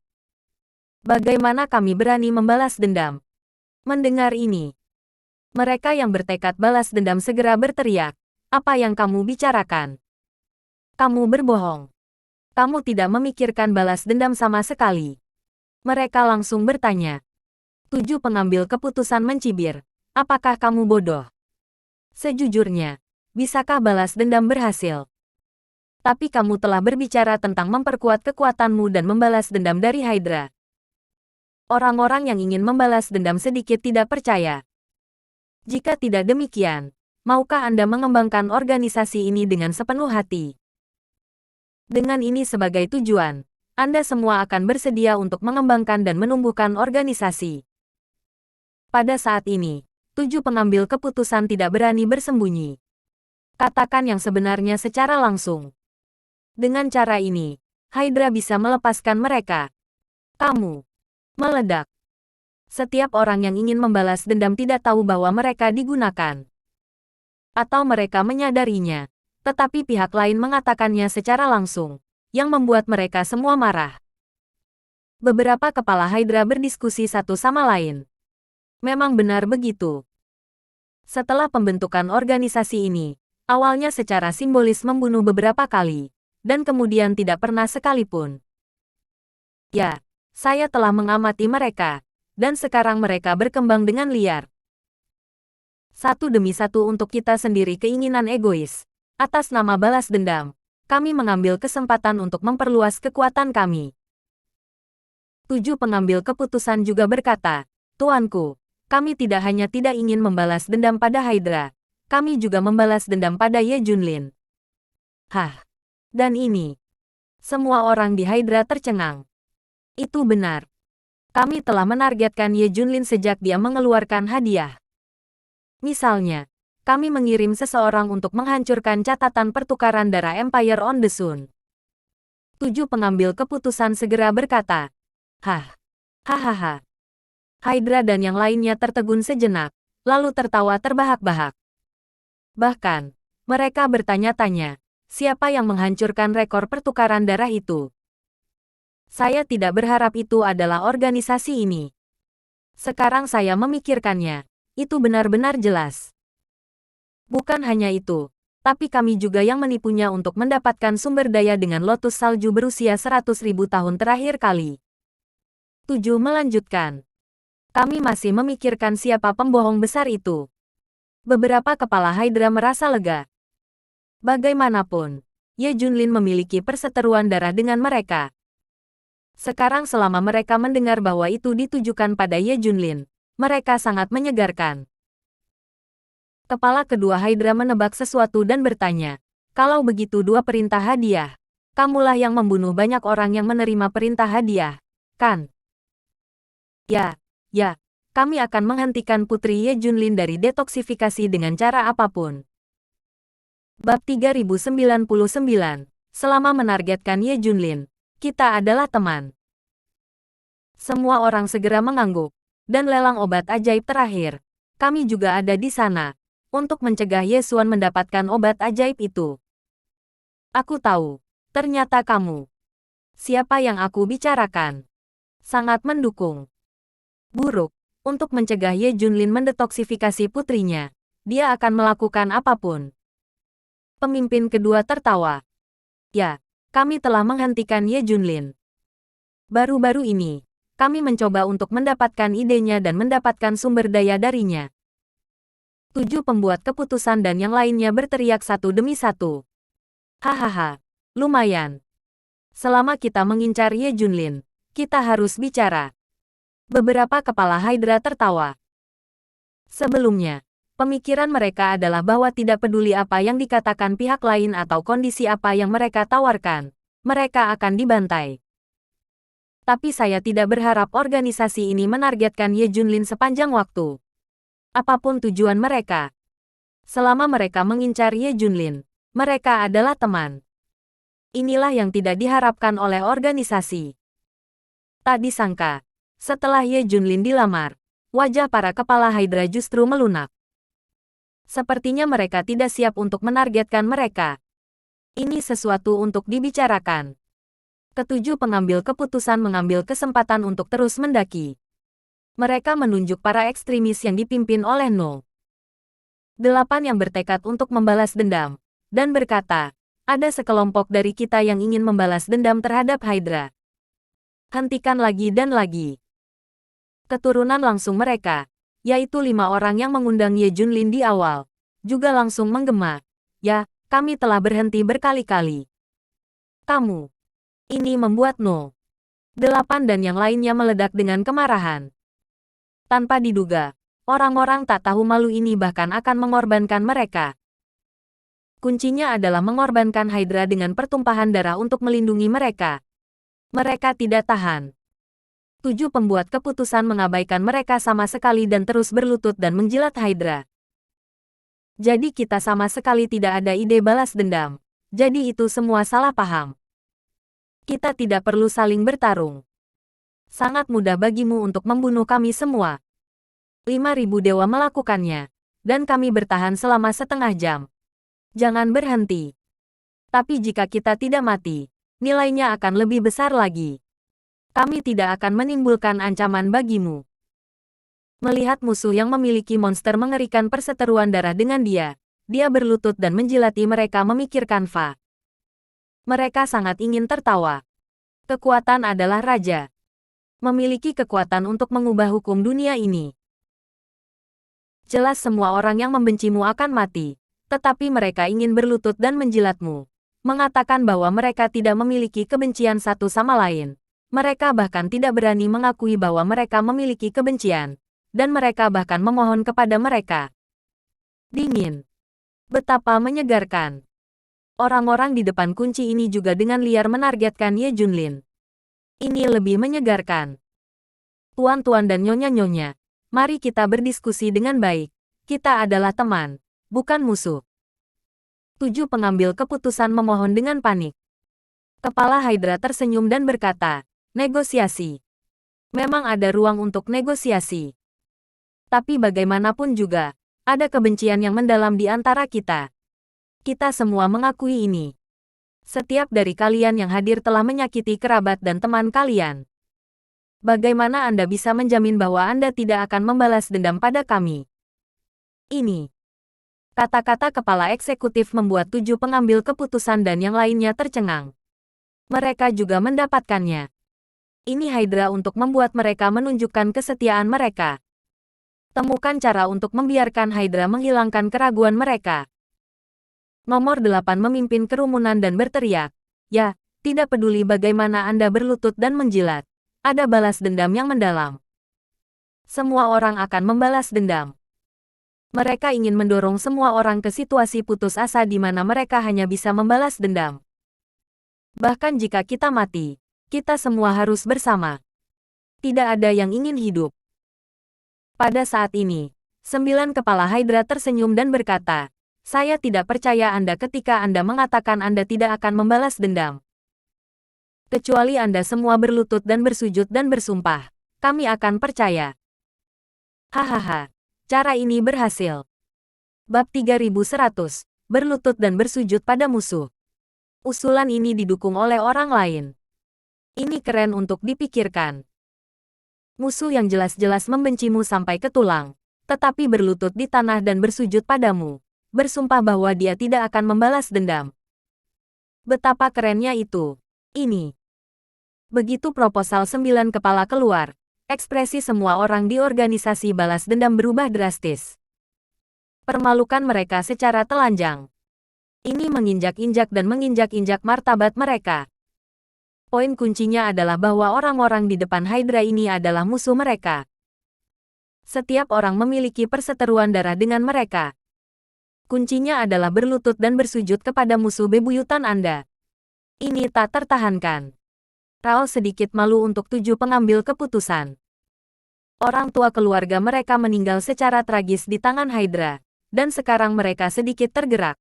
Bagaimana kami berani membalas dendam? Mendengar ini, mereka yang bertekad balas dendam segera berteriak, apa yang kamu bicarakan? Kamu berbohong. Kamu tidak memikirkan balas dendam sama sekali. Mereka langsung bertanya. 7 pengambil keputusan mencibir. Apakah kamu bodoh? Sejujurnya, bisakah balas dendam berhasil? Tapi kamu telah berbicara tentang memperkuat kekuatanmu dan membalas dendam dari Hydra. Orang-orang yang ingin membalas dendam sedikit tidak percaya. Jika tidak demikian, maukah Anda mengembangkan organisasi ini dengan sepenuh hati? Dengan ini sebagai tujuan, Anda semua akan bersedia untuk mengembangkan dan menumbuhkan organisasi. Pada saat ini, 7 pengambil keputusan tidak berani bersembunyi. Katakan yang sebenarnya secara langsung. Dengan cara ini, Hydra bisa melepaskan mereka. Kamu. Meledak. Setiap orang yang ingin membalas dendam tidak tahu bahwa mereka digunakan. Atau mereka menyadarinya, tetapi pihak lain mengatakannya secara langsung, yang membuat mereka semua marah. Beberapa kepala Hydra berdiskusi satu sama lain. Memang benar begitu. Setelah pembentukan organisasi ini, awalnya secara simbolis membunuh beberapa kali, dan kemudian tidak pernah sekalipun. Ya, saya telah mengamati mereka, dan sekarang mereka berkembang dengan liar. Satu demi satu untuk kita sendiri keinginan egois. Atas nama balas dendam, kami mengambil kesempatan untuk memperluas kekuatan kami. 7 pengambil keputusan juga berkata, Tuanku, kami tidak hanya tidak ingin membalas dendam pada Hydra, kami juga membalas dendam pada Ye Junlin. Hah, Dan ini. Semua orang di Hydra tercengang. Itu benar. Kami telah menargetkan Ye Junlin sejak dia mengeluarkan hadiah. Misalnya, kami mengirim seseorang untuk menghancurkan catatan pertukaran darah Empire on the Sun. 7 pengambil keputusan segera berkata, "Hah, hahaha." Hydra dan yang lainnya tertegun sejenak, lalu tertawa terbahak-bahak. Bahkan, mereka bertanya-tanya, siapa yang menghancurkan rekor pertukaran darah itu? Saya tidak berharap itu adalah organisasi ini. Sekarang saya memikirkannya, itu benar-benar jelas. Bukan hanya itu, tapi kami juga yang menipunya untuk mendapatkan sumber daya dengan lotus salju berusia 100.000 tahun terakhir kali. 7 melanjutkan. Kami masih memikirkan siapa pembohong besar itu. Beberapa kepala Hydra merasa lega. Bagaimanapun, Ye Junlin memiliki perseteruan darah dengan mereka. Sekarang selama mereka mendengar bahwa itu ditujukan pada Ye Junlin, mereka sangat menyegarkan. Kepala kedua Hydra menebak sesuatu dan bertanya, kalau begitu 2 perintah hadiah, kamulah yang membunuh banyak orang yang menerima perintah hadiah, kan? Ya, kami akan menghentikan Putri Ye Junlin dari detoksifikasi dengan cara apapun. Bab 3099, selama menargetkan Ye Junlin, kita adalah teman. Semua orang segera mengangguk, dan lelang obat ajaib terakhir. Kami juga ada di sana, untuk mencegah Ye Xuan mendapatkan obat ajaib itu. Aku tahu, ternyata kamu. Siapa yang aku bicarakan? Sangat mendukung. Buruk, untuk mencegah Ye Junlin mendetoksifikasi putrinya, dia akan melakukan apapun. Pemimpin kedua tertawa. Ya, kami telah menghentikan Ye Junlin. Baru-baru ini, kami mencoba untuk mendapatkan idenya dan mendapatkan sumber daya darinya. 7 pembuat keputusan dan yang lainnya berteriak satu demi satu. Hahaha, lumayan. Selama kita mengincar Ye Junlin, kita harus bicara. Beberapa kepala Hydra tertawa. Sebelumnya, pemikiran mereka adalah bahwa tidak peduli apa yang dikatakan pihak lain atau kondisi apa yang mereka tawarkan, mereka akan dibantai. Tapi saya tidak berharap organisasi ini menargetkan Ye Junlin sepanjang waktu. Apapun tujuan mereka. Selama mereka mengincar Ye Junlin, mereka adalah teman. Inilah yang tidak diharapkan oleh organisasi. Tak disangka, setelah Ye Junlin dilamar, wajah para kepala Hydra justru melunak. Sepertinya mereka tidak siap untuk menargetkan mereka. Ini sesuatu untuk dibicarakan. Ketujuh pengambil keputusan mengambil kesempatan untuk terus mendaki. Mereka menunjuk para ekstremis yang dipimpin oleh No. 8 yang bertekad untuk membalas dendam, dan berkata, ada sekelompok dari kita yang ingin membalas dendam terhadap Hydra. Hentikan lagi dan lagi. Keturunan langsung mereka, yaitu 5 orang yang mengundang Ye Junlin di awal, juga langsung menggema. Ya, kami telah berhenti berkali-kali. Kamu. Ini membuat No. 8 dan yang lainnya meledak dengan kemarahan. Tanpa diduga, orang-orang tak tahu malu ini bahkan akan mengorbankan mereka. Kuncinya adalah mengorbankan Hydra dengan pertumpahan darah untuk melindungi mereka. Mereka tidak tahan. 7 pembuat keputusan mengabaikan mereka sama sekali dan terus berlutut dan menjilat Hydra. Jadi kita sama sekali tidak ada ide balas dendam. Jadi itu semua salah paham. Kita tidak perlu saling bertarung. Sangat mudah bagimu untuk membunuh kami semua. 5.000 dewa melakukannya, dan kami bertahan selama setengah jam. Jangan berhenti. Tapi jika kita tidak mati, nilainya akan lebih besar lagi. Kami tidak akan menimbulkan ancaman bagimu. Melihat musuh yang memiliki monster mengerikan perseteruan darah dengan dia berlutut dan menjilati mereka memikirkan Fa. Mereka sangat ingin tertawa. Kekuatan adalah raja. Memiliki kekuatan untuk mengubah hukum dunia ini. Jelas semua orang yang membencimu akan mati, tetapi mereka ingin berlutut dan menjilatmu. Mengatakan bahwa mereka tidak memiliki kebencian satu sama lain. Mereka bahkan tidak berani mengakui bahwa mereka memiliki kebencian, dan mereka bahkan memohon kepada mereka. Dingin. Betapa menyegarkan. Orang-orang di depan kunci ini juga dengan liar menargetkan Ye Junlin. Ini lebih menyegarkan. Tuan-tuan dan nyonya-nyonya, mari kita berdiskusi dengan baik. Kita adalah teman, bukan musuh. 7 pengambil keputusan memohon dengan panik. Kepala Hydra tersenyum dan berkata, negosiasi. Memang ada ruang untuk negosiasi. Tapi bagaimanapun juga, ada kebencian yang mendalam di antara kita. Kita semua mengakui ini. Setiap dari kalian yang hadir telah menyakiti kerabat dan teman kalian. Bagaimana Anda bisa menjamin bahwa Anda tidak akan membalas dendam pada kami? Ini. Kata-kata kepala eksekutif membuat 7 pengambil keputusan dan yang lainnya tercengang. Mereka juga mendapatkannya. Ini Hydra untuk membuat mereka menunjukkan kesetiaan mereka. Temukan cara untuk membiarkan Hydra menghilangkan keraguan mereka. Nomor 8 memimpin kerumunan dan berteriak, ya, tidak peduli bagaimana Anda berlutut dan menjilat. Ada balas dendam yang mendalam. Semua orang akan membalas dendam. Mereka ingin mendorong semua orang ke situasi putus asa di mana mereka hanya bisa membalas dendam. Bahkan jika kita mati, kita semua harus bersama. Tidak ada yang ingin hidup. Pada saat ini, 9 kepala Hydra tersenyum dan berkata, saya tidak percaya Anda ketika Anda mengatakan Anda tidak akan membalas dendam. Kecuali Anda semua berlutut dan bersujud dan bersumpah, kami akan percaya. Hahaha, cara ini berhasil. Bab 3100, berlutut dan bersujud pada musuh. Usulan ini didukung oleh orang lain. Ini keren untuk dipikirkan. Musuh yang jelas-jelas membencimu sampai ke tulang, tetapi berlutut di tanah dan bersujud padamu. Bersumpah bahwa dia tidak akan membalas dendam. Betapa kerennya itu. Ini. Begitu proposal 9 kepala keluar, ekspresi semua orang di organisasi balas dendam berubah drastis. Permalukan mereka secara telanjang. Ini menginjak-injak dan menginjak-injak martabat mereka. Poin kuncinya adalah bahwa orang-orang di depan Hydra ini adalah musuh mereka. Setiap orang memiliki perseteruan darah dengan mereka. Kuncinya adalah berlutut dan bersujud kepada musuh bebuyutan Anda. Ini tak tertahankan. Raul sedikit malu untuk 7 pengambil keputusan. Orang tua keluarga mereka meninggal secara tragis di tangan Hydra, dan sekarang mereka sedikit tergerak.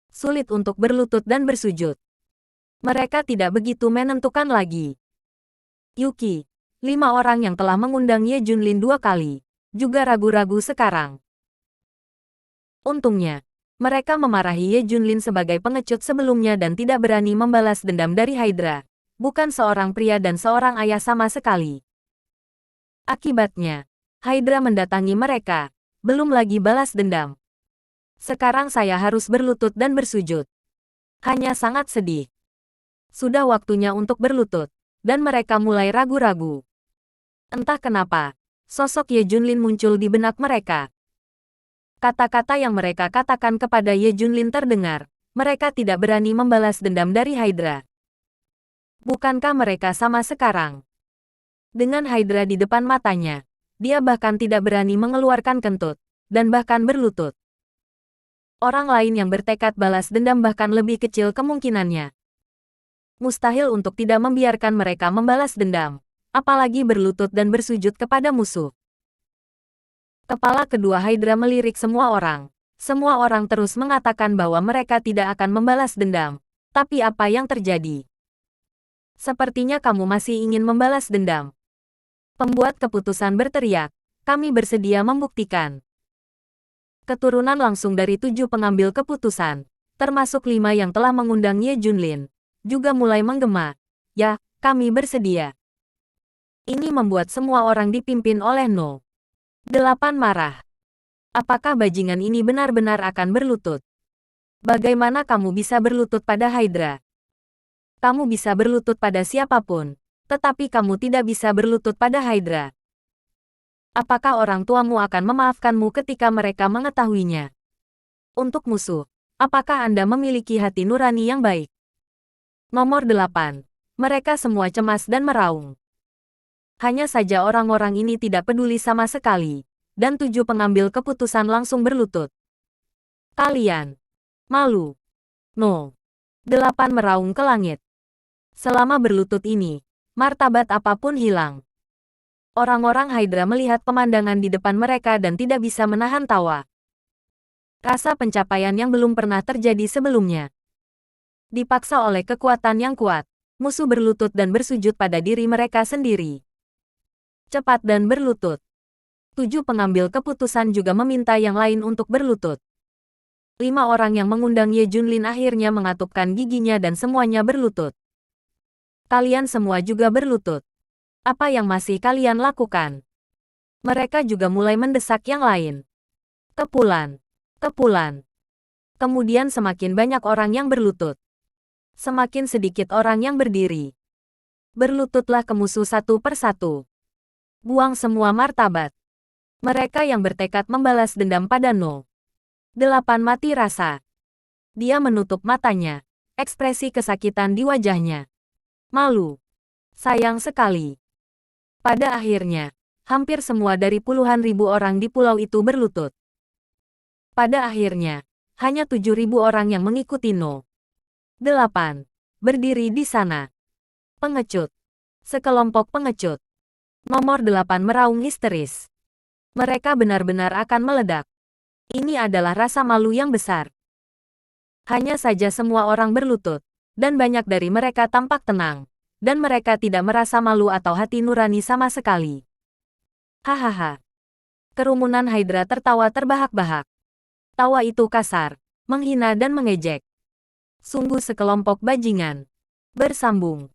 Sulit untuk berlutut dan bersujud. Mereka tidak begitu menentukan lagi. Yuki, 5 orang yang telah mengundang Ye Junlin 2 kali, juga ragu-ragu sekarang. Untungnya, mereka memarahi Ye Junlin sebagai pengecut sebelumnya dan tidak berani membalas dendam dari Hydra. Bukan seorang pria dan seorang ayah sama sekali. Akibatnya, Hydra mendatangi mereka, belum lagi balas dendam. Sekarang saya harus berlutut dan bersujud. Hanya sangat sedih. Sudah waktunya untuk berlutut, dan mereka mulai ragu-ragu. Entah kenapa, sosok Ye Junlin muncul di benak mereka. Kata-kata yang mereka katakan kepada Ye Junlin terdengar, mereka tidak berani membalas dendam dari Hydra. Bukankah mereka sama sekarang? Dengan Hydra di depan matanya, dia bahkan tidak berani mengeluarkan kentut, dan bahkan berlutut. Orang lain yang bertekad balas dendam bahkan lebih kecil kemungkinannya. Mustahil untuk tidak membiarkan mereka membalas dendam, apalagi berlutut dan bersujud kepada musuh. Kepala kedua Hydra melirik semua orang. Semua orang terus mengatakan bahwa mereka tidak akan membalas dendam. Tapi apa yang terjadi? Sepertinya kamu masih ingin membalas dendam. Pembuat keputusan berteriak, kami bersedia membuktikan. Keturunan langsung dari 7 pengambil keputusan, termasuk 5 yang telah mengundang Ye Junlin, juga mulai menggema. Ya, kami bersedia. Ini membuat semua orang dipimpin oleh No. 8 marah. Apakah bajingan ini benar-benar akan berlutut? Bagaimana kamu bisa berlutut pada Hydra? Kamu bisa berlutut pada siapapun, tetapi kamu tidak bisa berlutut pada Hydra. Apakah orang tuamu akan memaafkanmu ketika mereka mengetahuinya? Untuk musuh, apakah Anda memiliki hati nurani yang baik? Nomor 8. Mereka semua cemas dan meraung. Hanya saja orang-orang ini tidak peduli sama sekali, dan 7 pengambil keputusan langsung berlutut. Kalian malu. No. 8 meraung ke langit. Selama berlutut ini, martabat apapun hilang. Orang-orang Hydra melihat pemandangan di depan mereka dan tidak bisa menahan tawa. Rasa pencapaian yang belum pernah terjadi sebelumnya. Dipaksa oleh kekuatan yang kuat, musuh berlutut dan bersujud pada diri mereka sendiri. Cepat dan berlutut. 7 pengambil keputusan juga meminta yang lain untuk berlutut. 5 orang yang mengundang Ye Junlin akhirnya mengatupkan giginya dan semuanya berlutut. Kalian semua juga berlutut. Apa yang masih kalian lakukan? Mereka juga mulai mendesak yang lain. Kepulan. Kepulan. Kemudian semakin banyak orang yang berlutut. Semakin sedikit orang yang berdiri. Berlututlah ke musuh satu persatu. Buang semua martabat. Mereka yang bertekad membalas dendam pada No. 8 mati rasa. Dia menutup matanya. Ekspresi kesakitan di wajahnya. Malu. Sayang sekali. Pada akhirnya, hampir semua dari puluhan ribu orang di pulau itu berlutut. Pada akhirnya, hanya 7.000 orang yang mengikuti No. 8. Berdiri di sana. Pengecut. Sekelompok pengecut. Nomor 8 meraung histeris. Mereka benar-benar akan meledak. Ini adalah rasa malu yang besar. Hanya saja semua orang berlutut, dan banyak dari mereka tampak tenang. Dan mereka tidak merasa malu atau hati nurani sama sekali. Hahaha. Kerumunan Hydra tertawa terbahak-bahak. Tawa itu kasar, menghina dan mengejek. Sungguh sekelompok bajingan. Bersambung.